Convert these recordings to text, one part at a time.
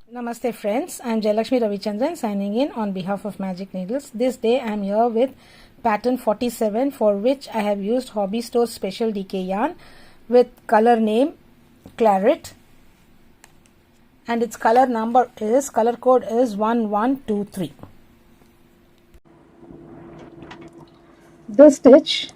Namaste friends, I am Jayalakshmi Ravichandran signing in on behalf of Magic Needles. This day I am here with pattern 47, for which I have used Hobby Store's special DK yarn with color name Claret, and its color code is 1123. This stitch,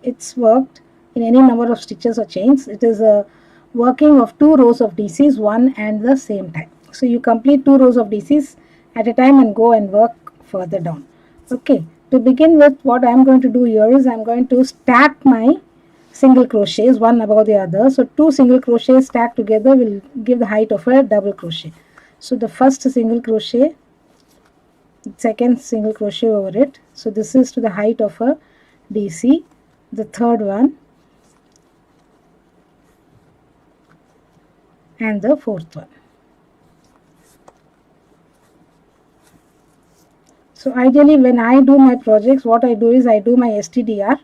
it's worked in any number of stitches or chains. It is a working of 2 rows of DCs one and the same time. So you complete 2 rows of DCs at a time and go and work further down. Okay, to begin with, what I am going to do here is I am going to stack my single crochets one above the other. So 2 single crochets stacked together will give the height of a double crochet. So the first single crochet, second single crochet over it. So this is to the height of a DC. The third one and the fourth one. So ideally when I do my projects, what I do is I do my STDR,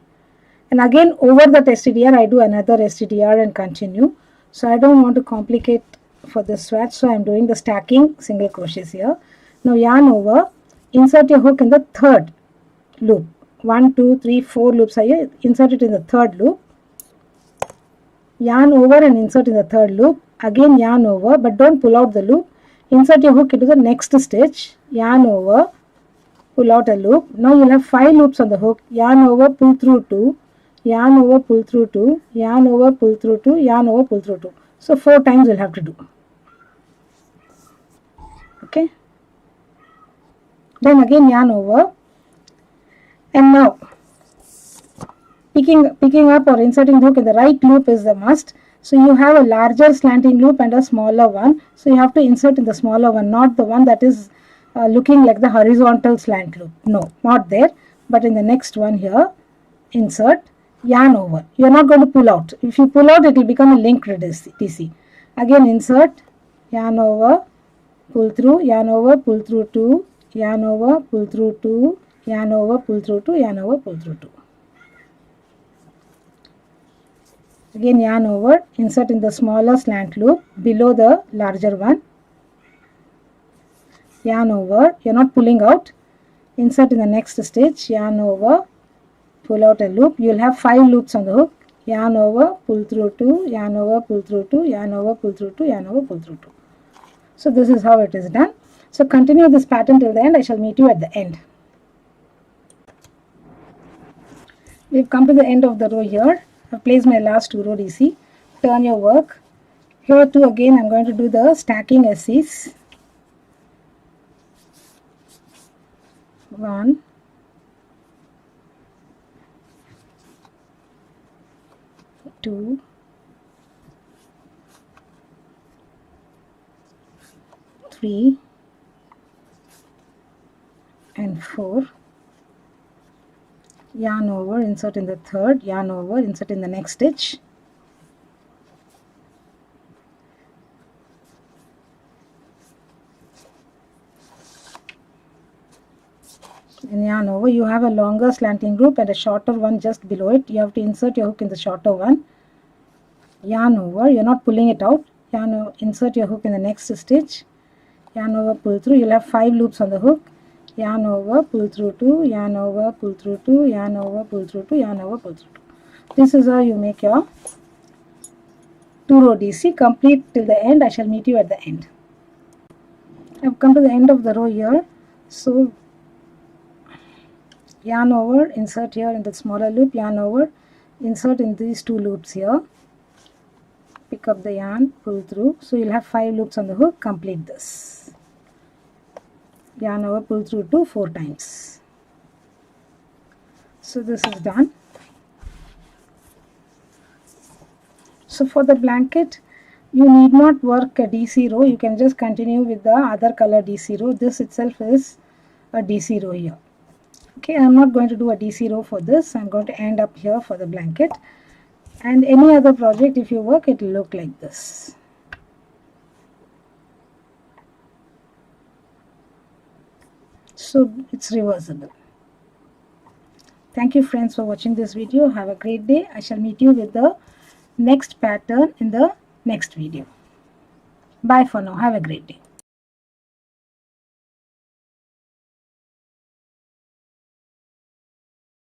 and again over that STDR I do another STDR and continue. So I don't want to complicate for this swatch, so I am doing the stacking single crochets here. Now yarn over, insert your hook in the third loop. 1, 2, 3, 4 loops are here. Insert it in the third loop. Yarn over and insert in the third loop. Again yarn over, but don't pull out the loop. Insert your hook into the next stitch. Yarn over, pull out a loop. Now you'll have 5 loops on the hook. Yarn over, pull through 2. Yarn over, pull through 2. Yarn over, pull through 2. Yarn over, pull through 2. So 4 times you'll have to do. Okay. Then again yarn over. And now picking up or inserting the hook in the right loop is the must. So you have a larger slanting loop and a smaller one. So you have to insert in the smaller one, not the one that is looking like the horizontal slant loop. No, not there. But in the next one here, insert, yarn over. You are not going to pull out. If you pull out, it will become a linked DC. Again insert, yarn over, pull through, yarn over, pull through 2, yarn over, pull through 2, yarn over, pull through 2, yarn over, pull through 2. Again yarn over, insert in the smaller slant loop below the larger one. Yarn over, you are not pulling out. Insert in the next stitch, yarn over, pull out a loop. You will have 5 loops on the hook. Yarn over, pull through 2, yarn over, pull through 2, yarn over, pull through 2, yarn over, pull through 2. So this is how it is done. So continue this pattern till the end. I shall meet you at the end. We have come to the end of the row here. I have placed my last 2 row DC. Turn your work. Here too again I am going to do the stacking SCs. 1, 2, 3 and 4. Yarn over, insert in the third, yarn over, insert in the next stitch. And yarn over. You have a longer slanting group and a shorter one just below it. You have to insert your hook in the shorter one. Yarn over, you are not pulling it out. Yarn over, insert your hook in the next stitch. Yarn over, pull through. You will have 5 loops on the hook. Yarn over, pull through 2, yarn over, pull through 2, yarn over, pull through 2, yarn over, pull through 2. This is how you make your 2 row DC. Complete till the end. I shall meet you at the end. I have come to the end of the row here. So yarn over, insert here in the smaller loop, yarn over, insert in these 2 loops here. Pick up the yarn, pull through. So you'll have 5 loops on the hook. Complete this. Yarn over, pull through 2 4 times. So this is done. So for the blanket, you need not work a DC row. You can just continue with the other color DC row. This itself is a DC row here. Okay, I am not going to do a DC row for this. I am going to end up here for the blanket. And any other project, if you work, it will look like this. So it's reversible. Thank you friends for watching this video. Have a great day. I shall meet you with the next pattern in the next video. Bye for now. Have a great day.